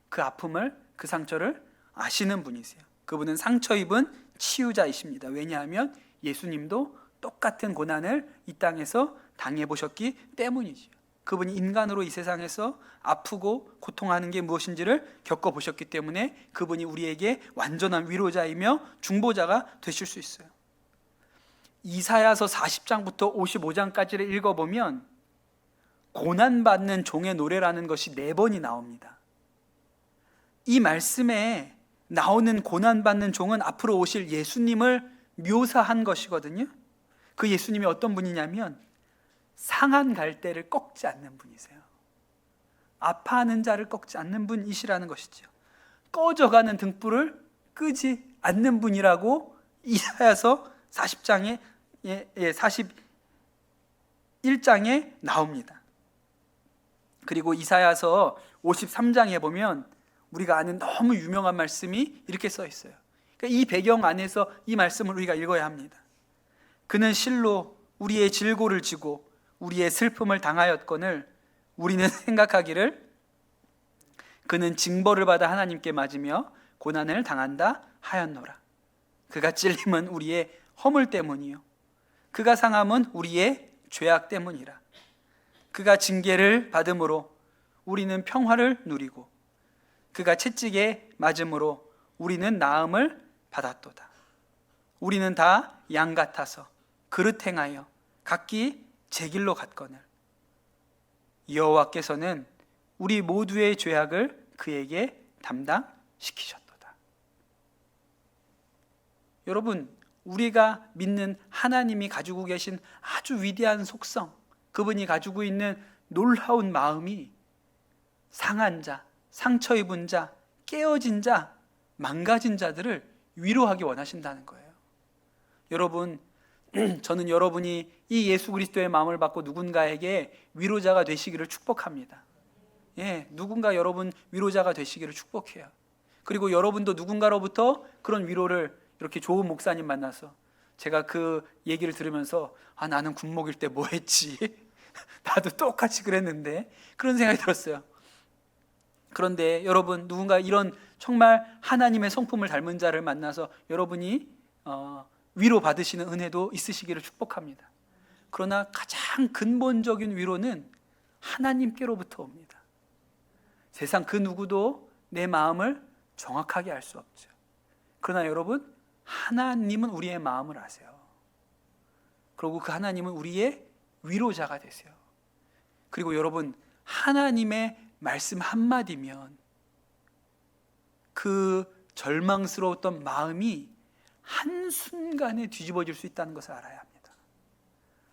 S1: 그 아픔을, 그 상처를 아시는 분이세요. 그분은 상처 입은 치유자이십니다. 왜냐하면 예수님도 똑같은 고난을 이 땅에서 당해보셨기 때문이죠. 그분이 인간으로 이 세상에서 아프고 고통하는 게 무엇인지를 겪어보셨기 때문에 그분이 우리에게 완전한 위로자이며 중보자가 되실 수 있어요. 이사야서 40장부터 55장까지를 읽어보면 고난받는 종의 노래라는 것이 4번이 나옵니다. 이 말씀에 나오는 고난받는 종은 앞으로 오실 예수님을 묘사한 것이거든요. 그 예수님이 어떤 분이냐면 상한 갈대를 꺾지 않는 분이세요. 아파하는 자를 꺾지 않는 분이시라는 것이죠. 꺼져가는 등불을 끄지 않는 분이라고 이사야서 40장에 41장에 나옵니다. 그리고 이사야서 53장에 보면 우리가 아는 너무 유명한 말씀이 이렇게 써 있어요. 그러니까 이 배경 안에서 이 말씀을 우리가 읽어야 합니다. 그는 실로 우리의 질고를 지고 우리의 슬픔을 당하였거늘 우리는 생각하기를 그는 징벌을 받아 하나님께 맞으며 고난을 당한다 하였노라. 그가 찔림은 우리의 허물 때문이요 그가 상함은 우리의 죄악 때문이라. 그가 징계를 받음으로 우리는 평화를 누리고 그가 채찍에 맞음으로 우리는 나음을 받았도다. 우리는 다 양 같아서 그릇 행하여 각기 제 길로 갔거늘 여호와께서는 우리 모두의 죄악을 그에게 담당시키셨도다. 여러분, 우리가 믿는 하나님이 가지고 계신 아주 위대한 속성, 그분이 가지고 있는 놀라운 마음이 상한 자, 상처 입은 자, 깨어진 자, 망가진 자들을 위로하기 원하신다는 거예요. 여러분, 저는 여러분이 이 예수 그리스도의 마음을 받고 누군가에게 위로자가 되시기를 축복합니다. 누군가 여러분 위로자가 되시기를 축복해요. 그리고 여러분도 누군가로부터 그런 위로를 이렇게 좋은 목사님 만나서 제가 그 얘기를 들으면서 나는 군 먹일 때 뭐 했지? 나도 똑같이 그랬는데 그런 생각이 들었어요. 그런데 여러분, 누군가 이런 정말 하나님의 성품을 닮은 자를 만나서 여러분이 위로받으시는 은혜도 있으시기를 축복합니다. 그러나 가장 근본적인 위로는 하나님께로부터 옵니다. 세상 그 누구도 내 마음을 정확하게 알 수 없죠. 그러나 여러분, 하나님은 우리의 마음을 아세요. 그리고 그 하나님은 우리의 위로자가 되세요. 그리고 여러분, 하나님의 말씀 한마디면 그 절망스러웠던 마음이 한순간에 뒤집어질 수 있다는 것을 알아야 합니다.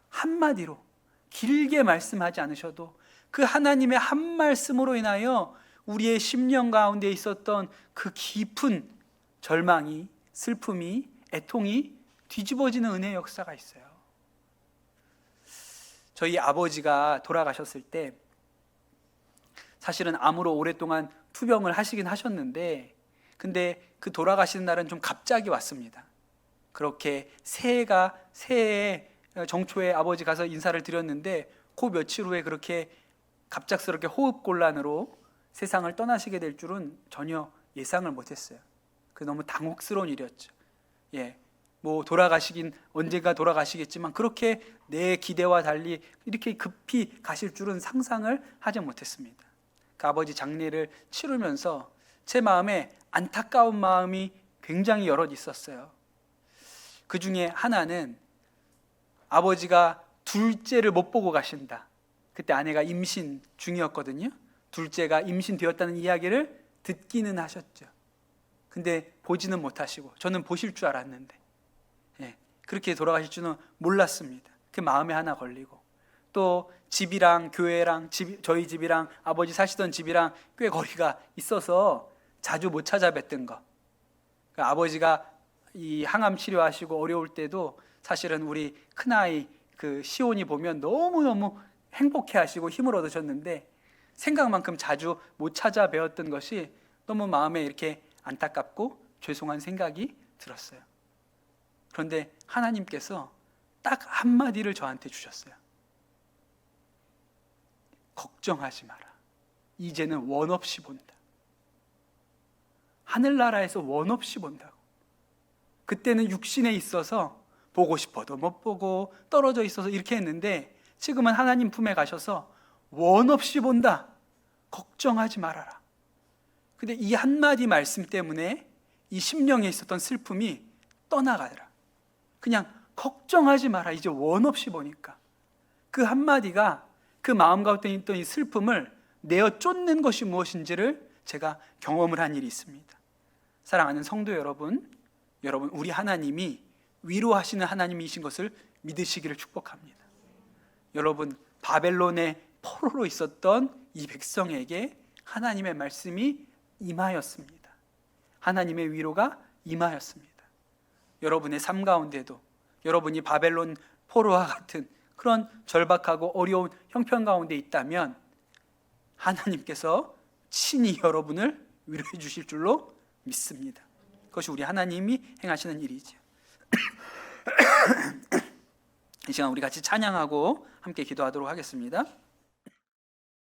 S1: 한마디로 길게 말씀하지 않으셔도 그 하나님의 한 말씀으로 인하여 우리의 심령 가운데 있었던 그 깊은 절망이, 슬픔이, 애통이 뒤집어지는 은혜의 역사가 있어요. 저희 아버지가 돌아가셨을 때 사실은 암으로 오랫동안 투병을 하시긴 하셨는데, 근데 그 돌아가시는 날은 좀 갑자기 왔습니다. 그렇게 새해 정초에 아버지 가서 인사를 드렸는데 그 며칠 후에 그렇게 갑작스럽게 호흡곤란으로 세상을 떠나시게 될 줄은 전혀 예상을 못했어요. 그 너무 당혹스러운 일이었죠. 뭐 언젠가 돌아가시겠지만 그렇게 내 기대와 달리 이렇게 급히 가실 줄은 상상을 하지 못했습니다. 그 아버지 장례를 치르면서 제 마음에 안타까운 마음이 굉장히 여럿 있었어요. 그 중에 하나는 아버지가 둘째를 못 보고 가신다. 그때 아내가 임신 중이었거든요. 둘째가 임신되었다는 이야기를 듣기는 하셨죠. 근데 보지는 못하시고, 저는 보실 줄 알았는데 그렇게 돌아가실 줄은 몰랐습니다. 그 마음에 하나 걸리고, 또 집이랑 교회랑 저희 집이랑 아버지 사시던 집이랑 꽤 거리가 있어서 자주 못 찾아뵀던 거. 아버지가 이 항암 치료하시고 어려울 때도 사실은 우리 큰아이 그 시온이 보면 너무너무 행복해하시고 힘을 얻으셨는데, 생각만큼 자주 못 찾아뵈었던 것이 너무 마음에 이렇게 안타깝고 죄송한 생각이 들었어요. 그런데 하나님께서 딱 한마디를 저한테 주셨어요. 걱정하지 마라. 이제는 원 없이 본다. 하늘나라에서 원 없이 본다고. 그때는 육신에 있어서 보고 싶어도 못 보고 떨어져 있어서 이렇게 했는데, 지금은 하나님 품에 가셔서 원 없이 본다. 걱정하지 말아라. 근데 이 한마디 말씀 때문에 이 심령에 있었던 슬픔이 떠나가더라. 그냥 걱정하지 마라. 이제 원 없이 보니까. 그 한마디가 그 마음 가운데 있던 이 슬픔을 내어 쫓는 것이 무엇인지를 제가 경험을 한 일이 있습니다. 사랑하는 성도 여러분, 우리 하나님이 위로하시는 하나님이신 것을 믿으시기를 축복합니다. 여러분, 바벨론의 포로로 있었던 이 백성에게 하나님의 말씀이 임하였습니다. 하나님의 위로가 임하였습니다. 여러분의 삶 가운데도 여러분이 바벨론 포로와 같은 그런 절박하고 어려운 형편 가운데 있다면 하나님께서 친히 여러분을 위로해 주실 줄로 믿습니다. 그것이 우리 하나님이 행하시는 일이죠. 이 시간 우리 같이 찬양하고 함께 기도하도록 하겠습니다.